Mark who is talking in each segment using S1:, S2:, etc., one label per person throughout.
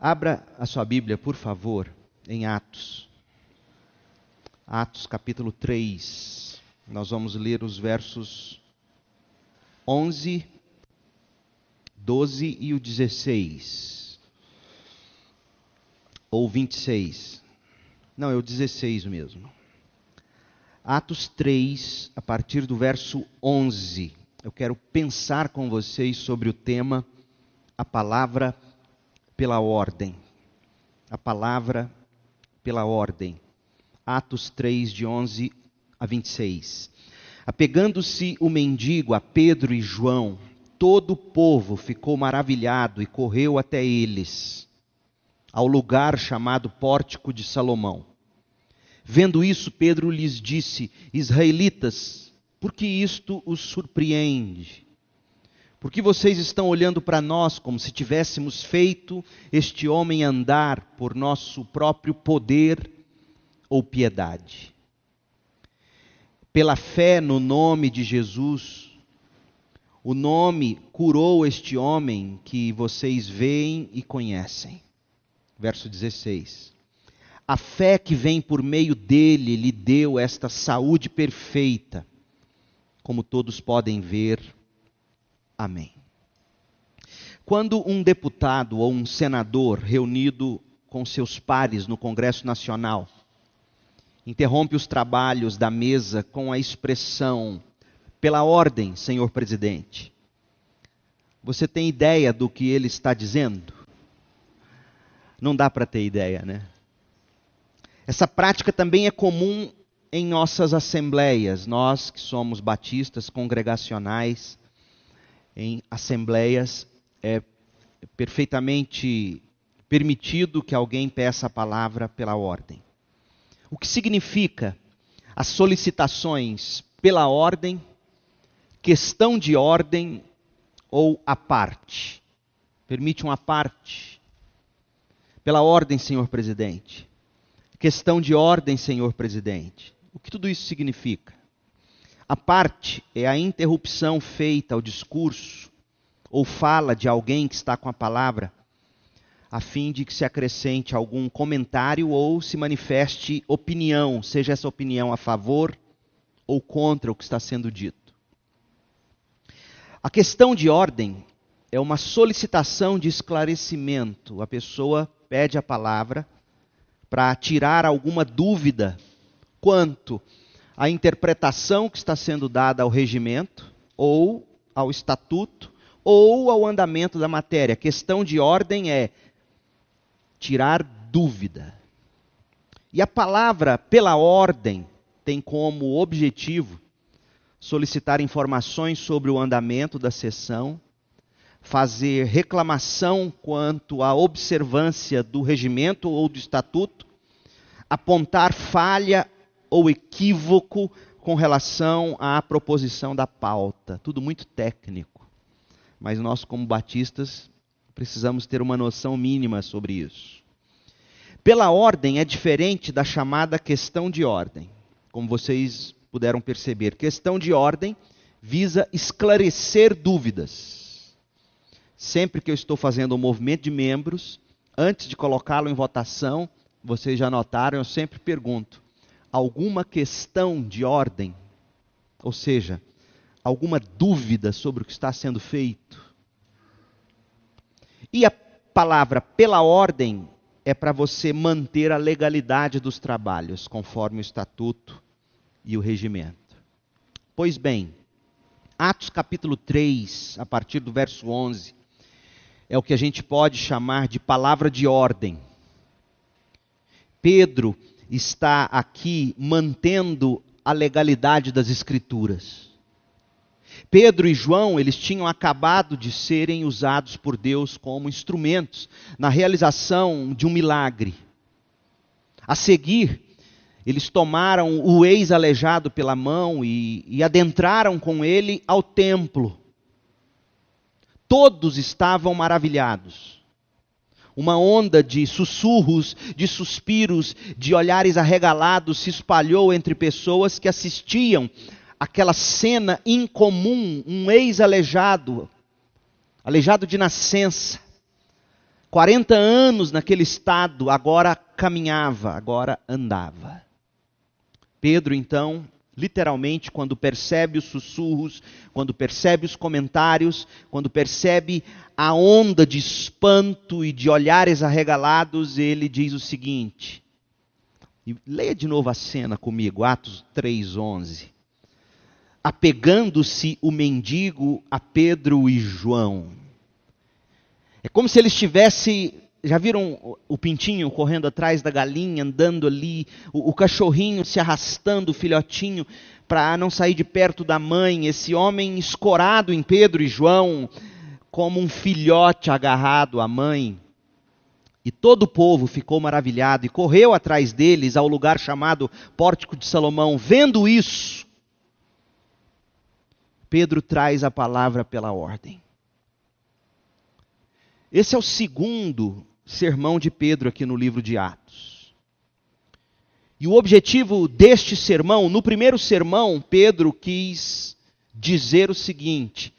S1: Abra a sua Bíblia, por favor, em Atos. Atos capítulo 3. Nós vamos ler os versos 11, 12 e o 16. Ou 26. Não, é o 16 mesmo. Atos 3, a partir do verso 11. Eu quero pensar com vocês sobre o tema a palavra pela ordem. A palavra pela ordem. Atos 3, de 11 a 26. Apegando-se o mendigo a Pedro e João, todo o povo ficou maravilhado e correu até eles, ao lugar chamado Pórtico de Salomão. Vendo isso, Pedro lhes disse: Israelitas, por que isto os surpreende? Por que vocês estão olhando para nós como se tivéssemos feito este homem andar por nosso próprio poder ou piedade? Pela fé no nome de Jesus, o nome curou este homem que vocês veem e conhecem. Verso 16. A fé que vem por meio dele lhe deu esta saúde perfeita, como todos podem ver. Amém. Quando um deputado ou um senador reunido com seus pares no Congresso Nacional interrompe os trabalhos da mesa com a expressão: pela ordem, senhor presidente, você tem ideia do que ele está dizendo? Não dá para ter ideia, né? Essa prática também é comum em nossas assembleias. Nós que somos batistas congregacionais, em assembleias, é perfeitamente permitido que alguém peça a palavra pela ordem. O que significa as solicitações pela ordem, questão de ordem ou à parte? Permite uma parte. Pela ordem, senhor presidente. Questão de ordem, senhor presidente. O que tudo isso significa? A parte é a interrupção feita ao discurso ou fala de alguém que está com a palavra, a fim de que se acrescente algum comentário ou se manifeste opinião, seja essa opinião a favor ou contra o que está sendo dito. A questão de ordem é uma solicitação de esclarecimento. A pessoa pede a palavra para tirar alguma dúvida quanto à interpretação que está sendo dada ao regimento, ou ao estatuto, ou ao andamento da matéria. A questão de ordem é tirar dúvida. E a palavra pela ordem tem como objetivo solicitar informações sobre o andamento da sessão, fazer reclamação quanto à observância do regimento ou do estatuto, apontar falha ou equívoco com relação à proposição da pauta. Tudo muito técnico. Mas nós, como batistas, precisamos ter uma noção mínima sobre isso. Pela ordem é diferente da chamada questão de ordem. Como vocês puderam perceber, questão de ordem visa esclarecer dúvidas. Sempre que eu estou fazendo um movimento de membros, antes de colocá-lo em votação, vocês já notaram, eu sempre pergunto: alguma questão de ordem? Ou seja, alguma dúvida sobre o que está sendo feito? E a palavra pela ordem é para você manter a legalidade dos trabalhos, conforme o estatuto e o regimento. Pois bem, Atos capítulo 3, a partir do verso 11, é o que a gente pode chamar de palavra de ordem. Pedro está aqui mantendo a legalidade das Escrituras. Pedro e João, eles tinham acabado de serem usados por Deus como instrumentos na realização de um milagre. A seguir, eles tomaram o ex-aleijado pela mão e adentraram com ele ao templo. Todos estavam maravilhados. Uma onda de sussurros, de suspiros, de olhares arregalados se espalhou entre pessoas que assistiam aquela cena incomum, um ex-aleijado, aleijado de nascença, 40 anos naquele estado, agora caminhava, agora andava. Pedro, então, literalmente, quando percebe os sussurros, quando percebe os comentários, quando percebe a onda de espanto e de olhares arregalados, ele diz o seguinte, e leia de novo a cena comigo, Atos 3:11. Apegando-se o mendigo a Pedro e João. É como se ele estivesse, já viram o pintinho correndo atrás da galinha, andando ali, o cachorrinho se arrastando, o filhotinho, para não sair de perto da mãe, esse homem escorado em Pedro e João, como um filhote agarrado à mãe. E todo o povo ficou maravilhado e correu atrás deles ao lugar chamado Pórtico de Salomão. Vendo isso, Pedro traz a palavra pela ordem. Esse é o segundo sermão de Pedro aqui no livro de Atos. E o objetivo deste sermão, no primeiro sermão, Pedro quis dizer o seguinte: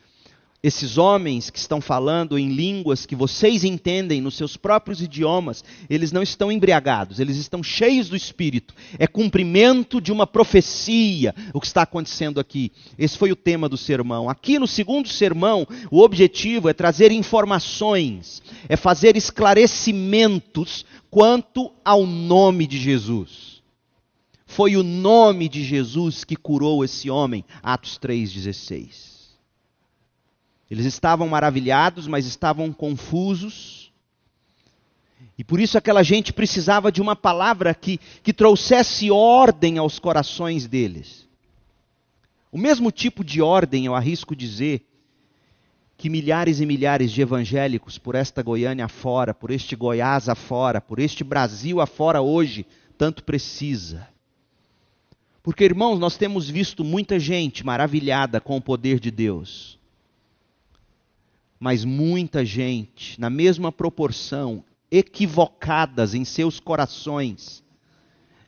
S1: esses homens que estão falando em línguas que vocês entendem nos seus próprios idiomas, eles não estão embriagados, eles estão cheios do Espírito. É cumprimento de uma profecia o que está acontecendo aqui. Esse foi o tema do sermão. Aqui no segundo sermão, o objetivo é trazer informações, é fazer esclarecimentos quanto ao nome de Jesus. Foi o nome de Jesus que curou esse homem, Atos 3,16. Eles estavam maravilhados, mas estavam confusos. E por isso aquela gente precisava de uma palavra que trouxesse ordem aos corações deles. O mesmo tipo de ordem, eu arrisco dizer, que milhares e milhares de evangélicos por esta Goiânia afora, por este Goiás afora, por este Brasil afora hoje, tanto precisa. Porque, irmãos, nós temos visto muita gente maravilhada com o poder de Deus. Mas muita gente, na mesma proporção, equivocadas em seus corações.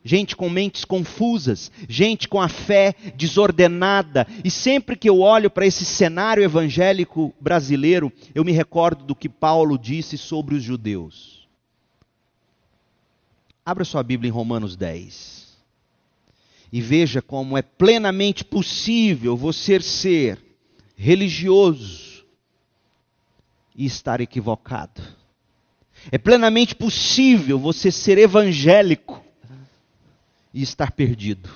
S1: Gente com mentes confusas, gente com a fé desordenada. E sempre que eu olho para esse cenário evangélico brasileiro, eu me recordo do que Paulo disse sobre os judeus. Abra sua Bíblia em Romanos 10. E veja como é plenamente possível você ser religioso e estar equivocado. É plenamente possível você ser evangélico e estar perdido.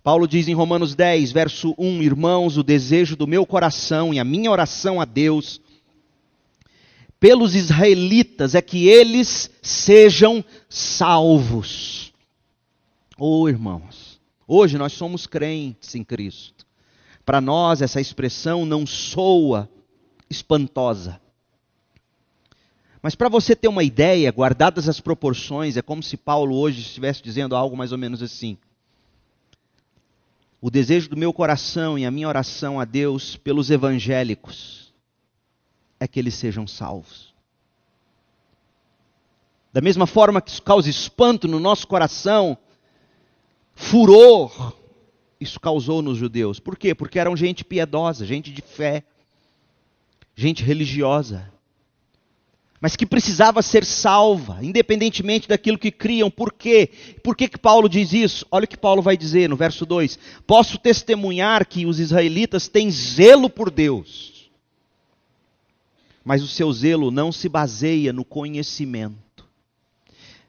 S1: Paulo diz em Romanos 10, verso 1, irmãos, o desejo do meu coração e a minha oração a Deus pelos israelitas é que eles sejam salvos. Oh, irmãos, hoje nós somos crentes em Cristo. Para nós essa expressão não soa espantosa. Mas para você ter uma ideia, guardadas as proporções, é como se Paulo hoje estivesse dizendo algo mais ou menos assim. O desejo do meu coração e a minha oração a Deus pelos evangélicos é que eles sejam salvos. Da mesma forma que isso causa espanto no nosso coração, furor, isso causou nos judeus. Por quê? Porque eram gente piedosa, gente de fé, gente religiosa, mas que precisava ser salva, independentemente daquilo que criam. Por quê? Por que Paulo diz isso? Olha o que Paulo vai dizer no verso 2. Posso testemunhar que os israelitas têm zelo por Deus, mas o seu zelo não se baseia no conhecimento.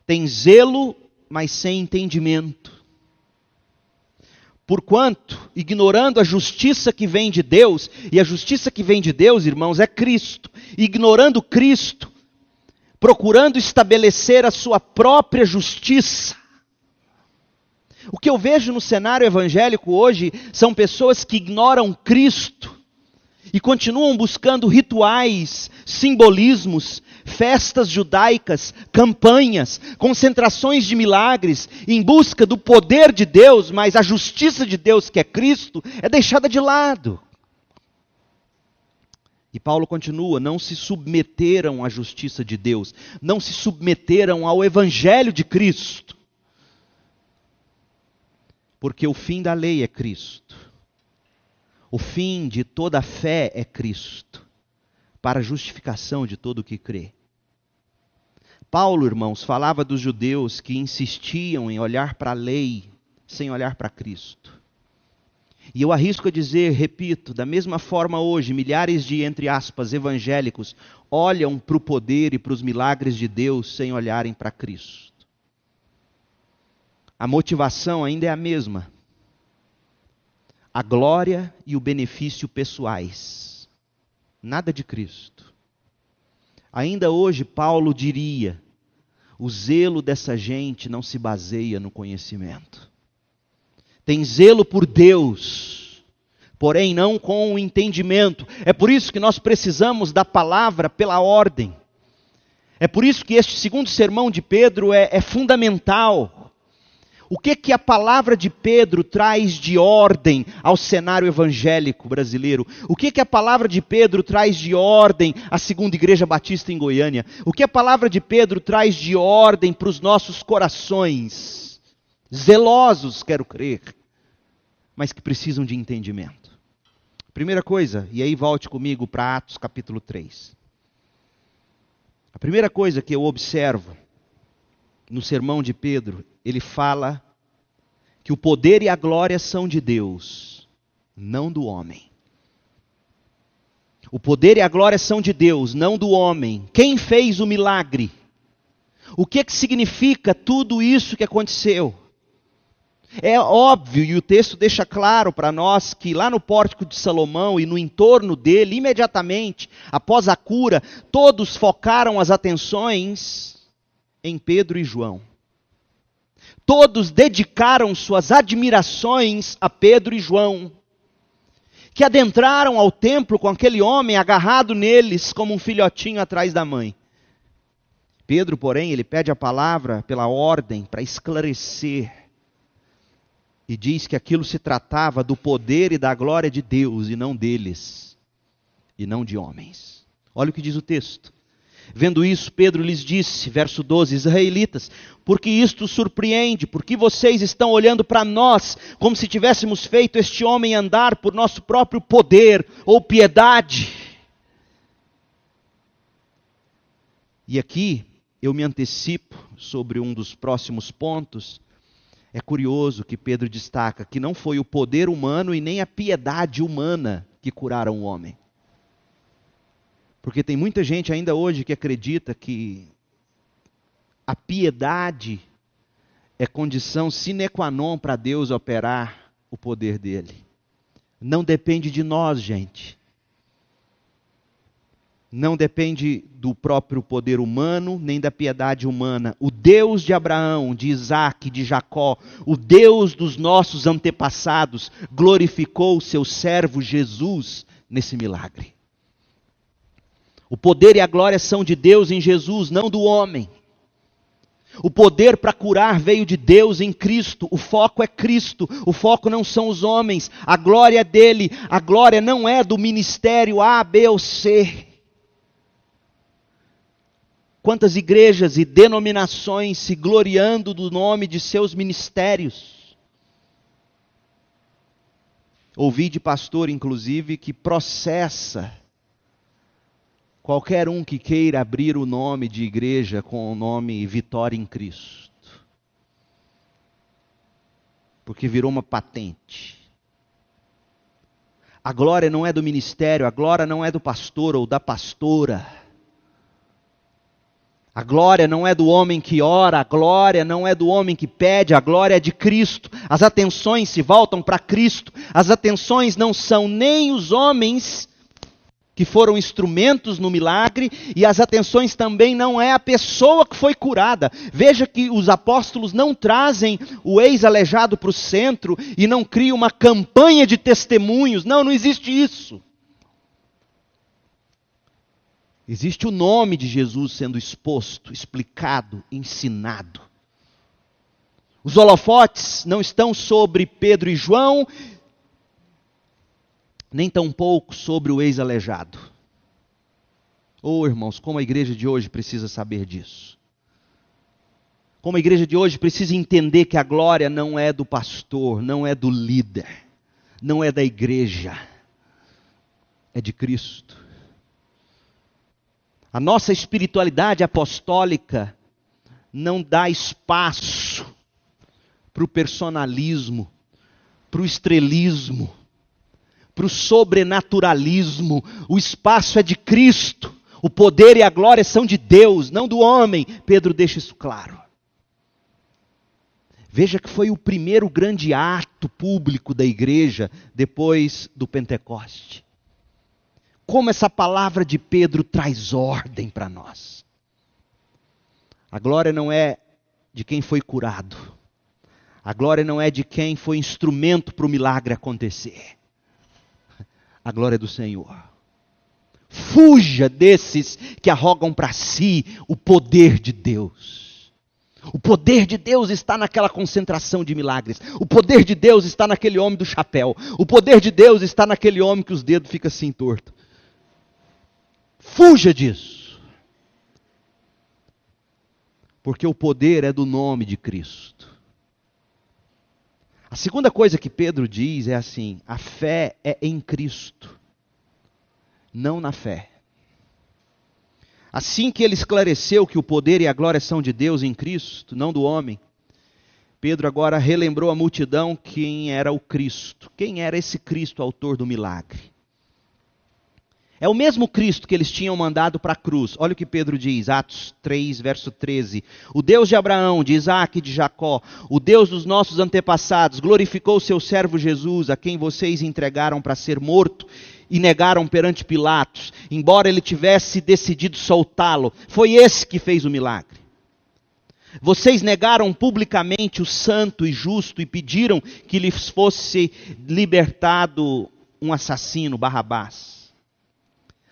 S1: Tem zelo, mas sem entendimento. Porquanto, ignorando a justiça que vem de Deus, e a justiça que vem de Deus, irmãos, é Cristo. Ignorando Cristo, procurando estabelecer a sua própria justiça. O que eu vejo no cenário evangélico hoje são pessoas que ignoram Cristo e continuam buscando rituais, simbolismos, festas judaicas, campanhas, concentrações de milagres, em busca do poder de Deus, mas a justiça de Deus, que é Cristo, é deixada de lado. E Paulo continua, não se submeteram à justiça de Deus, não se submeteram ao Evangelho de Cristo, porque o fim da lei é Cristo, o fim de toda a fé é Cristo. para a justificação de todo o que crê. Paulo, irmãos, falava dos judeus que insistiam em olhar para a lei sem olhar para Cristo. E eu arrisco a dizer, repito, da mesma forma hoje, milhares de, entre aspas, evangélicos olham para o poder e para os milagres de Deus sem olharem para Cristo. A motivação ainda é a mesma. A glória e o benefício pessoais. Nada de Cristo. Ainda hoje Paulo diria, o zelo dessa gente não se baseia no conhecimento. Tem zelo por Deus, porém não com o entendimento. É por isso que nós precisamos da palavra pela ordem. É por isso que este segundo sermão de Pedro é fundamental. O que a palavra de Pedro traz de ordem ao cenário evangélico brasileiro? O que a palavra de Pedro traz de ordem à Segunda Igreja Batista em Goiânia? O que a palavra de Pedro traz de ordem para os nossos corações? Zelosos, quero crer, mas que precisam de entendimento. Primeira coisa, e aí volte comigo para Atos capítulo 3. A primeira coisa que eu observo no sermão de Pedro, ele fala que o poder e a glória são de Deus, não do homem. O poder e a glória são de Deus, não do homem. Quem fez o milagre? O que significa tudo isso que aconteceu? É óbvio, e o texto deixa claro para nós, que lá no Pórtico de Salomão e no entorno dele, imediatamente após a cura, todos focaram as atenções em Pedro e João. Todos dedicaram suas admirações a Pedro e João, que adentraram ao templo com aquele homem agarrado neles como um filhotinho atrás da mãe. Pedro, porém, ele pede a palavra pela ordem para esclarecer. E diz que aquilo se tratava do poder e da glória de Deus e não deles, e não de homens. Olha o que diz o texto. Vendo isso, Pedro lhes disse, verso 12, israelitas, porque isto surpreende, porque vocês estão olhando para nós, como se tivéssemos feito este homem andar por nosso próprio poder ou piedade. E aqui, eu me antecipo sobre um dos próximos pontos. É curioso que Pedro destaca que não foi o poder humano e nem a piedade humana que curaram o homem. Porque tem muita gente ainda hoje que acredita que a piedade é condição sine qua non para Deus operar o poder dele. Não depende de nós, gente. Não depende do próprio poder humano, nem da piedade humana. O Deus de Abraão, de Isaac, de Jacó, o Deus dos nossos antepassados, glorificou o seu servo Jesus nesse milagre. O poder e a glória são de Deus em Jesus, não do homem. O poder para curar veio de Deus em Cristo. O foco é Cristo. O foco não são os homens. A glória é dele. A glória não é do ministério A, B ou C. Quantas igrejas e denominações se gloriando do nome de seus ministérios. Ouvi de pastor, inclusive, que processa qualquer um que queira abrir o nome de igreja com o nome Vitória em Cristo. Porque virou uma patente. A glória não é do ministério, a glória não é do pastor ou da pastora. A glória não é do homem que ora, a glória não é do homem que pede, a glória é de Cristo. As atenções se voltam para Cristo. As atenções não são nem os homens que foram instrumentos no milagre, e as atenções também não é a pessoa que foi curada. Veja que os apóstolos não trazem o ex-aleijado para o centro e não criam uma campanha de testemunhos. Não existe isso. Existe o nome de Jesus sendo exposto, explicado, ensinado. Os holofotes não estão sobre Pedro e João, nem tampouco sobre o ex-aleijado. Irmãos, como a igreja de hoje precisa saber disso. Como a igreja de hoje precisa entender que a glória não é do pastor, não é do líder, não é da igreja, é de Cristo. A nossa espiritualidade apostólica não dá espaço para o personalismo, para o estrelismo, para o sobrenaturalismo. O espaço é de Cristo. O poder e a glória são de Deus, não do homem. Pedro deixa isso claro. Veja que foi o primeiro grande ato público da igreja depois do Pentecoste. Como essa palavra de Pedro traz ordem para nós. A glória não é de quem foi curado. A glória não é de quem foi instrumento para o milagre acontecer. A glória é do Senhor. Fuja desses que arrogam para si o poder de Deus. O poder de Deus está naquela concentração de milagres. O poder de Deus está naquele homem do chapéu. O poder de Deus está naquele homem que os dedos ficam assim tortos. Fuja disso. Porque o poder é do nome de Cristo. A segunda coisa que Pedro diz é assim: a fé é em Cristo, não na fé. Assim que ele esclareceu que o poder e a glória são de Deus em Cristo, não do homem, Pedro agora relembrou à multidão quem era o Cristo. Quem era esse Cristo, autor do milagre? É o mesmo Cristo que eles tinham mandado para a cruz. Olha o que Pedro diz, Atos 3, verso 13. O Deus de Abraão, de Isaac e de Jacó, o Deus dos nossos antepassados, glorificou o seu servo Jesus, a quem vocês entregaram para ser morto e negaram perante Pilatos, embora ele tivesse decidido soltá-lo. Foi esse que fez o milagre. Vocês negaram publicamente o santo e justo e pediram que lhes fosse libertado um assassino, Barrabás.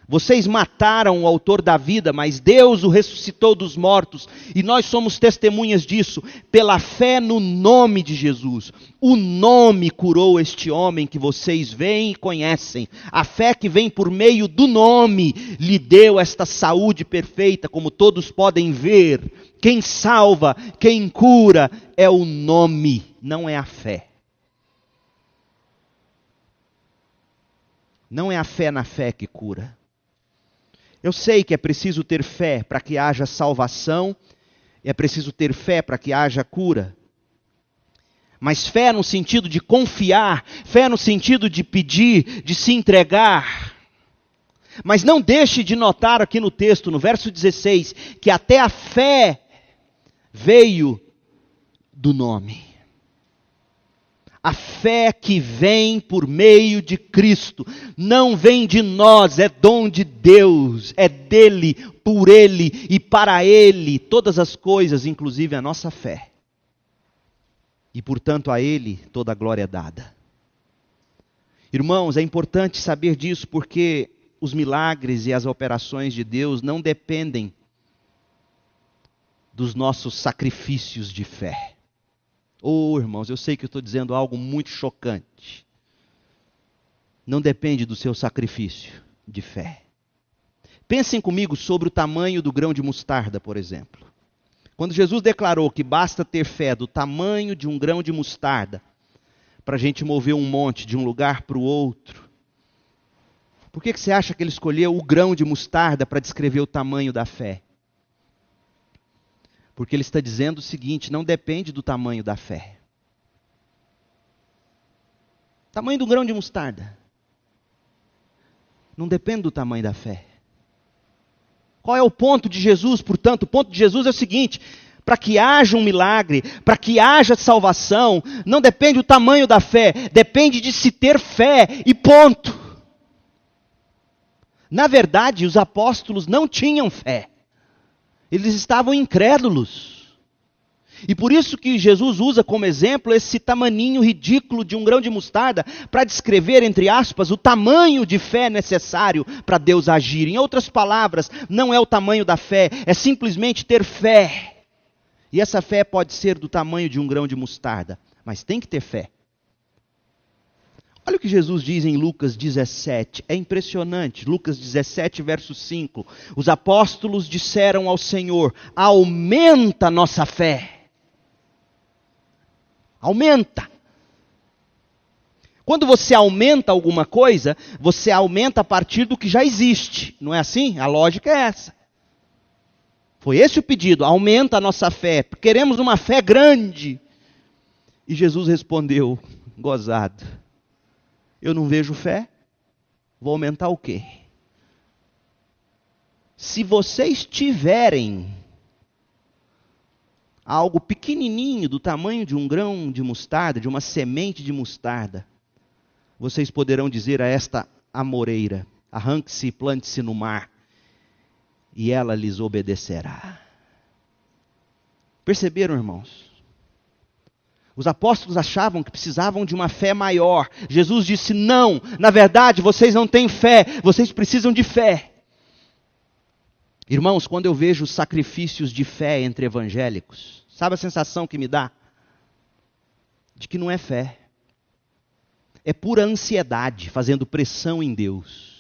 S1: Vocês mataram o autor da vida, mas Deus o ressuscitou dos mortos, e nós somos testemunhas disso, pela fé no nome de Jesus. O nome curou este homem que vocês veem e conhecem. A fé que vem por meio do nome lhe deu esta saúde perfeita, como todos podem ver. Quem salva, quem cura é o nome, não é a fé. Não é a fé na fé que cura. Eu sei que é preciso ter fé para que haja salvação, é preciso ter fé para que haja cura. Mas fé no sentido de confiar, fé no sentido de pedir, de se entregar. Mas não deixe de notar aqui no texto, no verso 16, que até a fé veio do nome. A fé que vem por meio de Cristo, não vem de nós, é dom de Deus, é dele, por ele e para ele, todas as coisas, inclusive a nossa fé. E portanto a ele toda a glória é dada. Irmãos, é importante saber disso porque os milagres e as operações de Deus não dependem dos nossos sacrifícios de fé. Oh, irmãos, eu sei que eu estou dizendo algo muito chocante. Não depende do seu sacrifício de fé. Pensem comigo sobre o tamanho do grão de mostarda, por exemplo. Quando Jesus declarou que basta ter fé do tamanho de um grão de mostarda para a gente mover um monte de um lugar para o outro, por que você acha que ele escolheu o grão de mostarda para descrever o tamanho da fé? Porque ele está dizendo o seguinte: não depende do tamanho da fé. Tamanho do grão de mostarda não depende do tamanho da fé. Qual é o ponto de Jesus, portanto? O ponto de Jesus é o seguinte: para que haja um milagre, para que haja salvação, não depende do tamanho da fé, depende de se ter fé e ponto. Na verdade, os apóstolos não tinham fé. Eles estavam incrédulos. E por isso que Jesus usa como exemplo esse tamaninho ridículo de um grão de mostarda para descrever, entre aspas, o tamanho de fé necessário para Deus agir. Em outras palavras, não é o tamanho da fé, é simplesmente ter fé. E essa fé pode ser do tamanho de um grão de mostarda, mas tem que ter fé. Olha o que Jesus diz em Lucas 17, é impressionante. Lucas 17, verso 5. Os apóstolos disseram ao Senhor: aumenta a nossa fé. Aumenta. Quando você aumenta alguma coisa, você aumenta a partir do que já existe. Não é assim? A lógica é essa. Foi esse o pedido, aumenta a nossa fé, queremos uma fé grande. E Jesus respondeu, gozado, eu não vejo fé, vou aumentar o quê? Se vocês tiverem algo pequenininho, do tamanho de um grão de mostarda, de uma semente de mostarda, vocês poderão dizer a esta amoreira, arranque-se e plante-se no mar, e ela lhes obedecerá. Perceberam, irmãos? Os apóstolos achavam que precisavam de uma fé maior. Jesus disse, não, na verdade vocês não têm fé, vocês precisam de fé. Irmãos, quando eu vejo sacrifícios de fé entre evangélicos, sabe a sensação que me dá? De que não é fé. É pura ansiedade, fazendo pressão em Deus.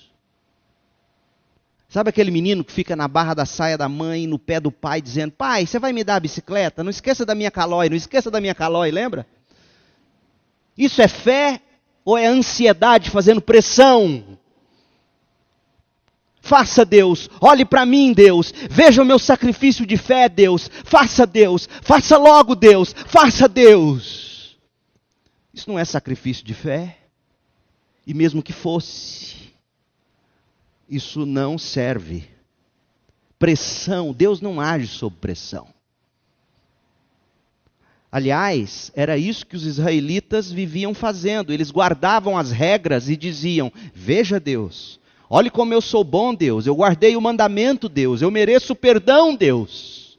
S1: Sabe aquele menino que fica na barra da saia da mãe, no pé do pai, dizendo, pai, você vai me dar a bicicleta? Não esqueça da minha calói, não esqueça da minha calói, lembra? Isso é fé ou é ansiedade fazendo pressão? Faça, Deus, olhe para mim, Deus, veja o meu sacrifício de fé, Deus, faça logo, Deus, faça, Deus. Isso não é sacrifício de fé, e mesmo que fosse, isso não serve. Pressão, Deus não age sob pressão. Aliás, era isso que os israelitas viviam fazendo, eles guardavam as regras e diziam, veja Deus, olhe como eu sou bom, Deus, eu guardei o mandamento, Deus, eu mereço perdão, Deus.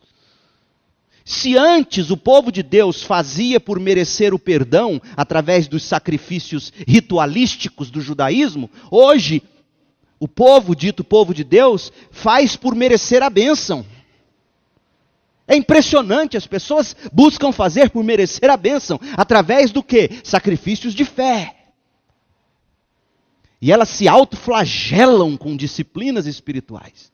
S1: Se antes o povo de Deus fazia por merecer o perdão, através dos sacrifícios ritualísticos do judaísmo, hoje, o povo, dito povo de Deus, faz por merecer a bênção. É impressionante, as pessoas buscam fazer por merecer a bênção, através do quê? Sacrifícios de fé. E elas se autoflagelam com disciplinas espirituais.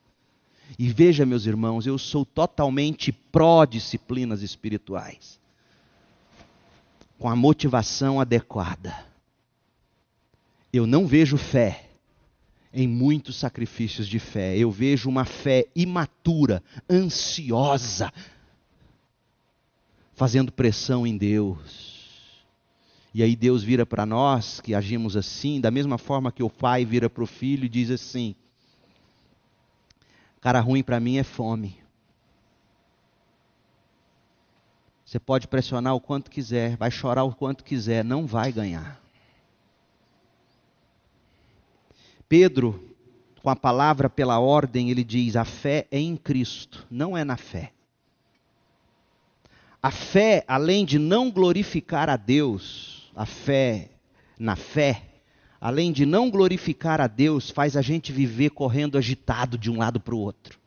S1: E veja, meus irmãos, eu sou totalmente pró-disciplinas espirituais. Com a motivação adequada. Eu não vejo fé em muitos sacrifícios de fé. Eu vejo uma fé imatura, ansiosa, fazendo pressão em Deus. E aí Deus vira para nós, que agimos assim, da mesma forma que o pai vira para o filho e diz assim, cara ruim para mim é fome. Você pode pressionar o quanto quiser, vai chorar o quanto quiser, não vai ganhar. Pedro, com a palavra pela ordem, ele diz, a fé é em Cristo, não é na fé. A fé, além de não glorificar a Deus, a fé na fé, além de não glorificar a Deus, faz a gente viver correndo agitado de um lado para o outro.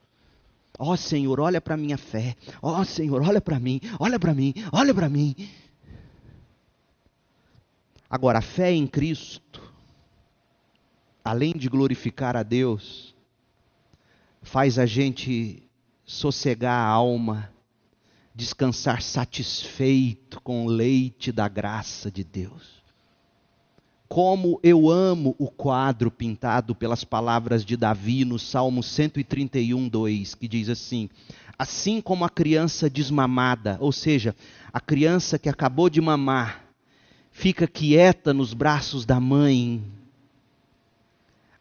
S1: Ó Senhor, olha para a minha fé. Ó Senhor, olha para mim, olha para mim, olha para mim. Agora, a fé em Cristo, além de glorificar a Deus, faz a gente sossegar a alma, descansar satisfeito com o leite da graça de Deus. Como eu amo o quadro pintado pelas palavras de Davi no Salmo 131, 2, que diz assim, assim como a criança desmamada, ou seja, a criança que acabou de mamar, fica quieta nos braços da mãe,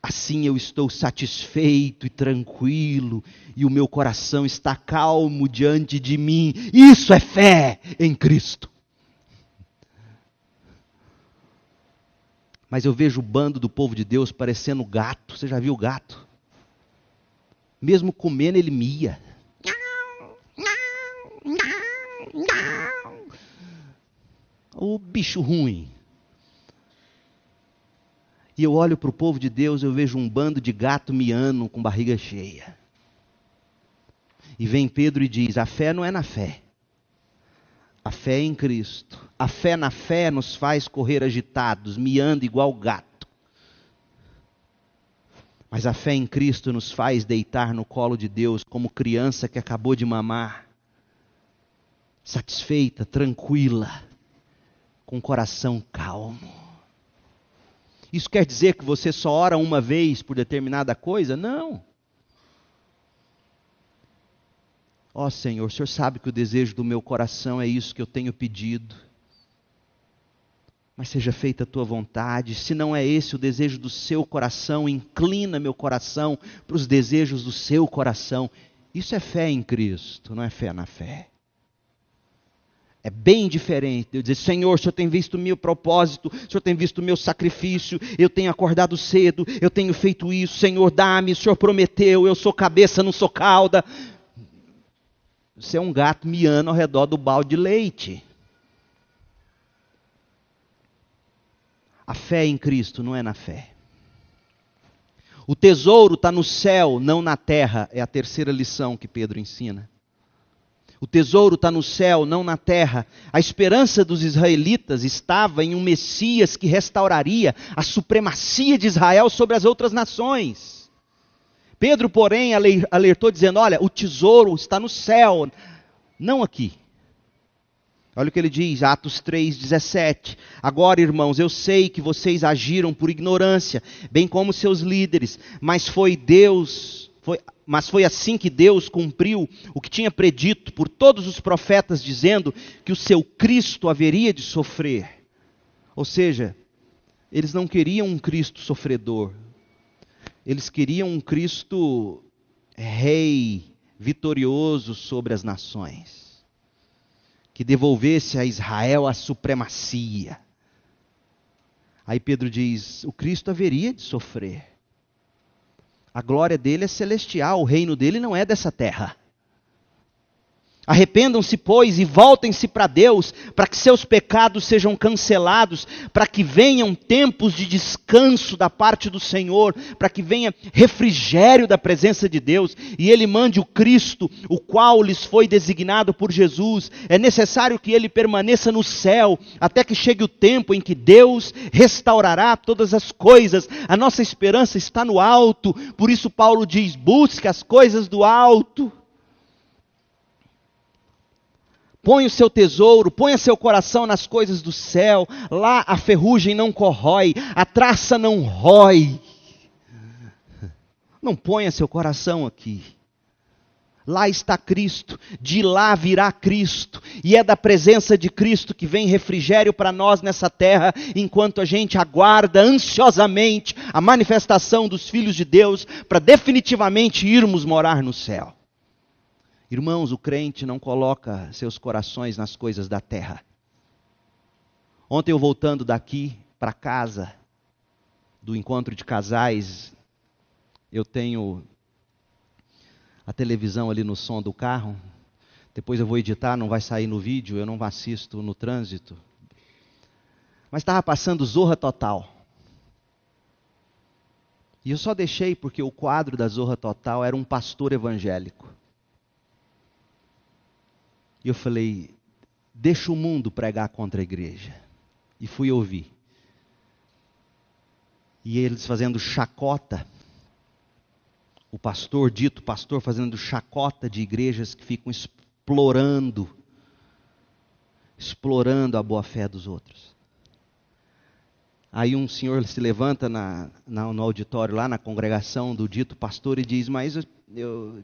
S1: assim eu estou satisfeito e tranquilo, e o meu coração está calmo diante de mim. Isso é fé em Cristo. Mas eu vejo o bando do povo de Deus parecendo gato. Você já viu o gato? Mesmo comendo, ele mia. O bicho ruim. E eu olho para o povo de Deus, eu vejo um bando de gato miando com barriga cheia. E vem Pedro e diz, a fé não é na fé. A fé é em Cristo. A fé na fé nos faz correr agitados, miando igual gato. Mas a fé em Cristo nos faz deitar no colo de Deus como criança que acabou de mamar. Satisfeita, tranquila, com o coração calmo. Isso quer dizer que você só ora uma vez por determinada coisa? Não. Ó Senhor, o Senhor sabe que o desejo do meu coração é isso que eu tenho pedido. Mas seja feita a tua vontade. Se não é esse o desejo do seu coração, inclina meu coração para os desejos do seu coração. Isso é fé em Cristo, não é fé na fé. É bem diferente de eu dizer: Senhor, o Senhor tem visto o meu propósito, o Senhor tem visto o meu sacrifício, eu tenho acordado cedo, eu tenho feito isso, Senhor, dá-me, o Senhor prometeu, eu sou cabeça, não sou cauda. Você é um gato miando ao redor do balde de leite. A fé em Cristo não é na fé. O tesouro está no céu, não na terra, é a terceira lição que Pedro ensina. O tesouro está no céu, não na terra. A esperança dos israelitas estava em um Messias que restauraria a supremacia de Israel sobre as outras nações. Pedro, porém, alertou dizendo: olha, o tesouro está no céu, não aqui. Olha o que ele diz, Atos 3,17. Agora, irmãos, eu sei que vocês agiram por ignorância, bem como seus líderes, mas foi assim que Deus cumpriu o que tinha predito por todos os profetas, dizendo que o seu Cristo haveria de sofrer. Ou seja, eles não queriam um Cristo sofredor. Eles queriam um Cristo rei, vitorioso sobre as nações, que devolvesse a Israel a supremacia. Aí Pedro diz: o Cristo haveria de sofrer. A glória dele é celestial, o reino dele não é dessa terra. Arrependam-se, pois, e voltem-se para Deus, para que seus pecados sejam cancelados, para que venham tempos de descanso da parte do Senhor, para que venha refrigério da presença de Deus, e Ele mande o Cristo, o qual lhes foi designado por Jesus. É necessário que Ele permaneça no céu, até que chegue o tempo em que Deus restaurará todas as coisas. A nossa esperança está no alto, por isso Paulo diz: busque as coisas do alto. Põe o seu tesouro, ponha seu coração nas coisas do céu. Lá a ferrugem não corrói, a traça não rói. Não ponha seu coração aqui. Lá está Cristo, de lá virá Cristo. E é da presença de Cristo que vem refrigério para nós nessa terra, enquanto a gente aguarda ansiosamente a manifestação dos filhos de Deus, para definitivamente irmos morar no céu. Irmãos, o crente não coloca seus corações nas coisas da terra. Ontem eu voltando daqui para casa, do encontro de casais, eu tenho a televisão ali no som do carro. Depois eu vou editar, não vai sair no vídeo, eu não assisto no trânsito. Mas estava passando Zorra Total. E eu só deixei porque o quadro da Zorra Total era um pastor evangélico. E eu falei: deixa o mundo pregar contra a igreja. E fui ouvir. E eles fazendo chacota, o pastor, dito pastor, fazendo chacota de igrejas que ficam explorando a boa-fé dos outros. Aí um senhor se levanta no auditório, lá na congregação do dito pastor, e diz: mas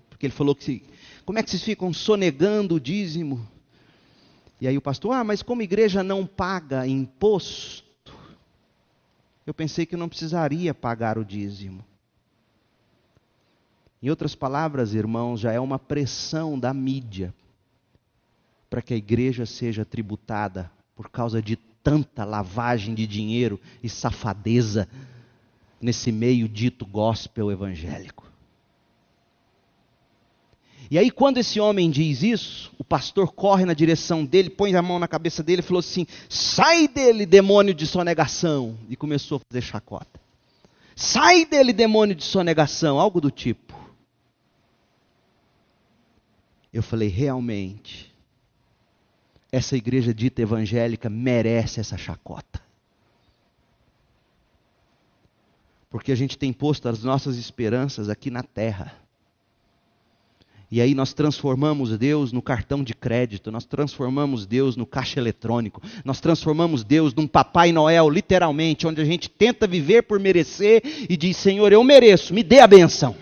S1: porque ele falou que como é que vocês ficam sonegando o dízimo? E aí o pastor: mas como a igreja não paga imposto, eu pensei que não precisaria pagar o dízimo. Em outras palavras, irmãos, já é uma pressão da mídia para que a igreja seja tributada por causa de tanta lavagem de dinheiro e safadeza nesse meio dito gospel evangélico. E aí quando esse homem diz isso, o pastor corre na direção dele, põe a mão na cabeça dele e falou assim: sai dele, demônio de sonegação. E começou a fazer chacota. Sai dele, demônio de sonegação, algo do tipo. Eu falei: realmente, essa igreja dita evangélica merece essa chacota. Porque a gente tem posto as nossas esperanças aqui na terra. E aí nós transformamos Deus no cartão de crédito, nós transformamos Deus no caixa eletrônico, nós transformamos Deus num Papai Noel, literalmente, onde a gente tenta viver por merecer e diz: Senhor, eu mereço, me dê a benção.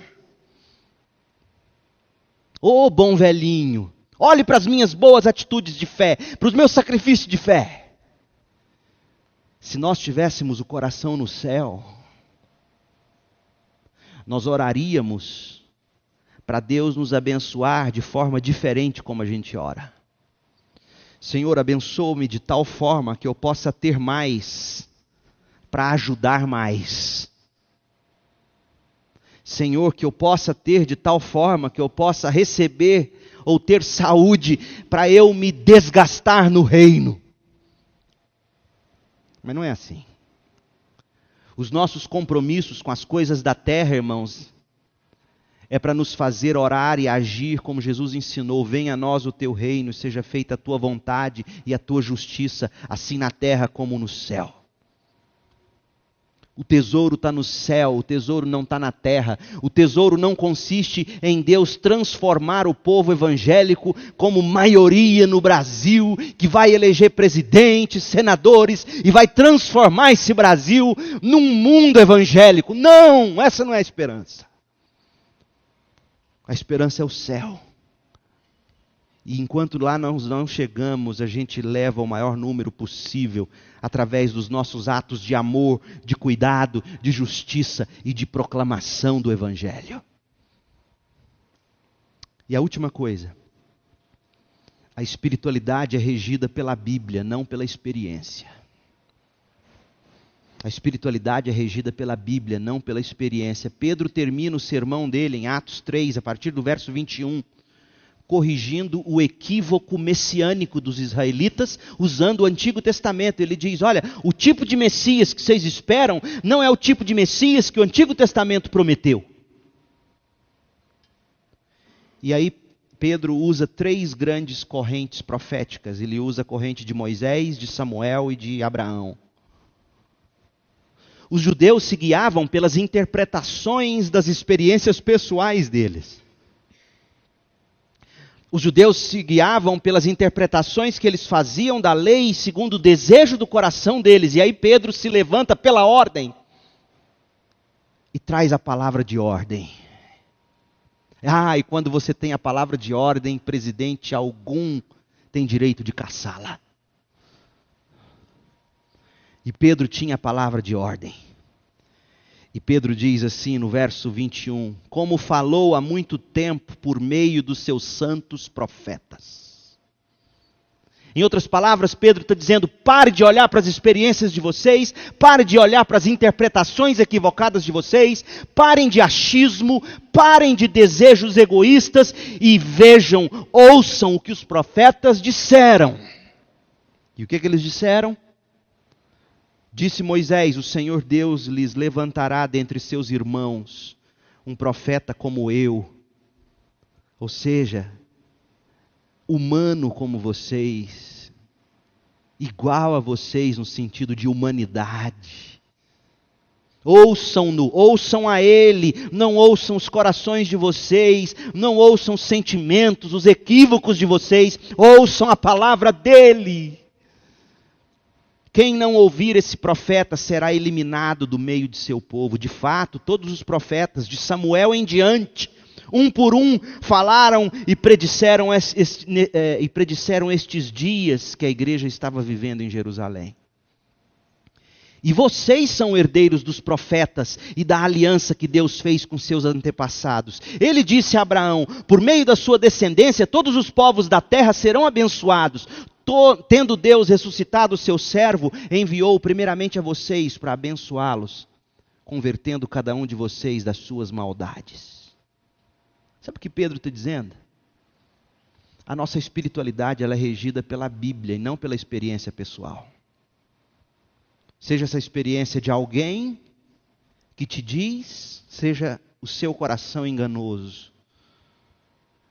S1: Ô bom velhinho, olhe para as minhas boas atitudes de fé, para os meus sacrifícios de fé. Se nós tivéssemos o coração no céu, nós oraríamos para Deus nos abençoar de forma diferente como a gente ora. Senhor, abençoa-me de tal forma que eu possa ter mais para ajudar mais. Senhor, que eu possa ter de tal forma que eu possa receber ou ter saúde para eu me desgastar no reino. Mas não é assim. Os nossos compromissos com as coisas da terra, irmãos, é para nos fazer orar e agir como Jesus ensinou. Venha a nós o teu reino, seja feita a tua vontade e a tua justiça, assim na terra como no céu. O tesouro está no céu, o tesouro não está na terra. O tesouro não consiste em Deus transformar o povo evangélico como maioria no Brasil, que vai eleger presidentes, senadores, e vai transformar esse Brasil num mundo evangélico. Não, essa não é a esperança. A esperança é o céu. E enquanto lá nós não chegamos, a gente leva o maior número possível através dos nossos atos de amor, de cuidado, de justiça e de proclamação do Evangelho. E a última coisa, a espiritualidade é regida pela Bíblia, não pela experiência. A espiritualidade é regida pela Bíblia, não pela experiência. Pedro termina o sermão dele em Atos 3, a partir do verso 21, corrigindo o equívoco messiânico dos israelitas, usando o Antigo Testamento. Ele diz, olha, o tipo de Messias que vocês esperam não é o tipo de Messias que o Antigo Testamento prometeu. E aí Pedro usa 3 grandes correntes proféticas. Ele usa a corrente de Moisés, de Samuel e de Abraão. Os judeus se guiavam pelas interpretações das experiências pessoais deles. Os judeus se guiavam pelas interpretações que eles faziam da lei segundo o desejo do coração deles. E aí Pedro se levanta pela ordem e traz a palavra de ordem. E quando você tem a palavra de ordem, presidente algum tem direito de caçá-la. E Pedro tinha a palavra de ordem. E Pedro diz assim no verso 21, como falou há muito tempo por meio dos seus santos profetas. Em outras palavras, Pedro está dizendo, pare de olhar para as experiências de vocês, pare de olhar para as interpretações equivocadas de vocês, parem de achismo, parem de desejos egoístas e vejam, ouçam o que os profetas disseram. E o que eles disseram? Disse Moisés, o Senhor Deus lhes levantará dentre seus irmãos um profeta como eu, ou seja, humano como vocês, igual a vocês no sentido de humanidade. Ouçam-no, ouçam a Ele, não ouçam os corações de vocês, não ouçam os sentimentos, os equívocos de vocês, ouçam a palavra dEle. Quem não ouvir esse profeta será eliminado do meio de seu povo. De fato, todos os profetas, de Samuel em diante, um por um, falaram e predisseram estes dias que a igreja estava vivendo em Jerusalém. E vocês são herdeiros dos profetas e da aliança que Deus fez com seus antepassados. Ele disse a Abraão, por meio da sua descendência, todos os povos da terra serão abençoados. Tendo Deus ressuscitado o seu servo, enviou primeiramente a vocês para abençoá-los, convertendo cada um de vocês das suas maldades. Sabe o que Pedro está dizendo? A nossa espiritualidade ela é regida pela Bíblia e não pela experiência pessoal. Seja essa experiência de alguém que te diz, seja o seu coração enganoso.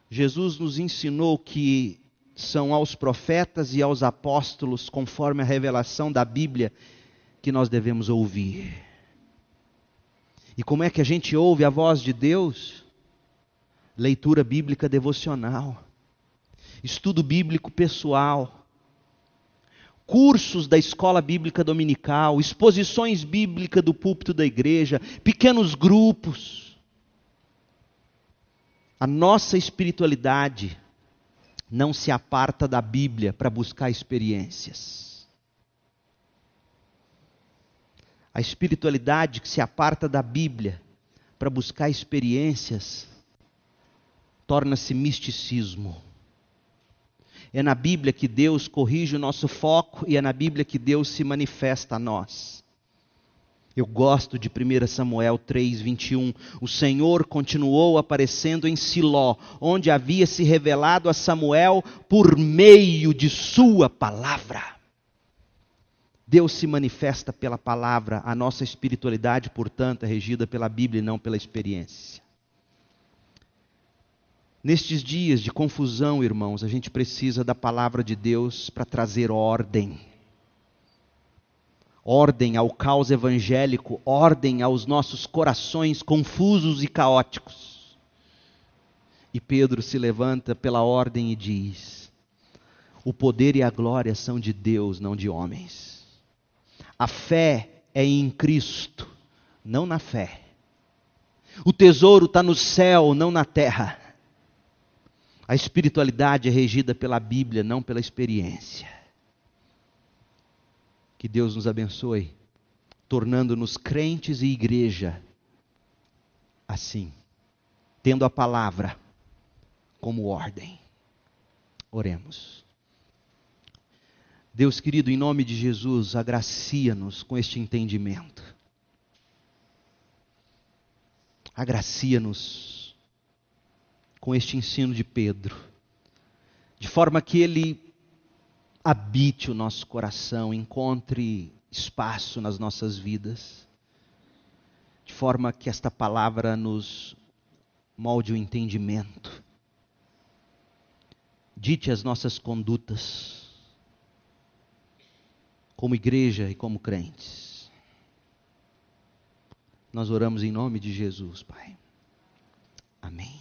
S1: Jesus nos ensinou que são aos profetas e aos apóstolos, conforme a revelação da Bíblia, que nós devemos ouvir. E como é que a gente ouve a voz de Deus? Leitura bíblica devocional, estudo bíblico pessoal, cursos da escola bíblica dominical, exposições bíblicas do púlpito da igreja, pequenos grupos. A nossa espiritualidade não se aparta da Bíblia para buscar experiências. A espiritualidade que se aparta da Bíblia para buscar experiências torna-se misticismo. É na Bíblia que Deus corrige o nosso foco e é na Bíblia que Deus se manifesta a nós. Eu gosto de 1 Samuel 3:21. O Senhor continuou aparecendo em Siló, onde havia se revelado a Samuel por meio de sua palavra. Deus se manifesta pela palavra. A nossa espiritualidade, portanto, é regida pela Bíblia e não pela experiência. Nestes dias de confusão, irmãos, a gente precisa da palavra de Deus para trazer ordem. Ordem ao caos evangélico, ordem aos nossos corações confusos e caóticos. E Pedro se levanta pela ordem e diz: o poder e a glória são de Deus, não de homens. A fé é em Cristo, não na fé. O tesouro está no céu, não na terra. A espiritualidade é regida pela Bíblia, não pela experiência. Que Deus nos abençoe, tornando-nos crentes e igreja assim, tendo a palavra como ordem. Oremos. Deus querido, em nome de Jesus, agracia-nos com este entendimento. Agracia-nos com este ensino de Pedro, de forma que ele habite o nosso coração, encontre espaço nas nossas vidas, de forma que esta palavra nos molde o entendimento, dite as nossas condutas, como igreja e como crentes. Nós oramos em nome de Jesus, Pai. Amém.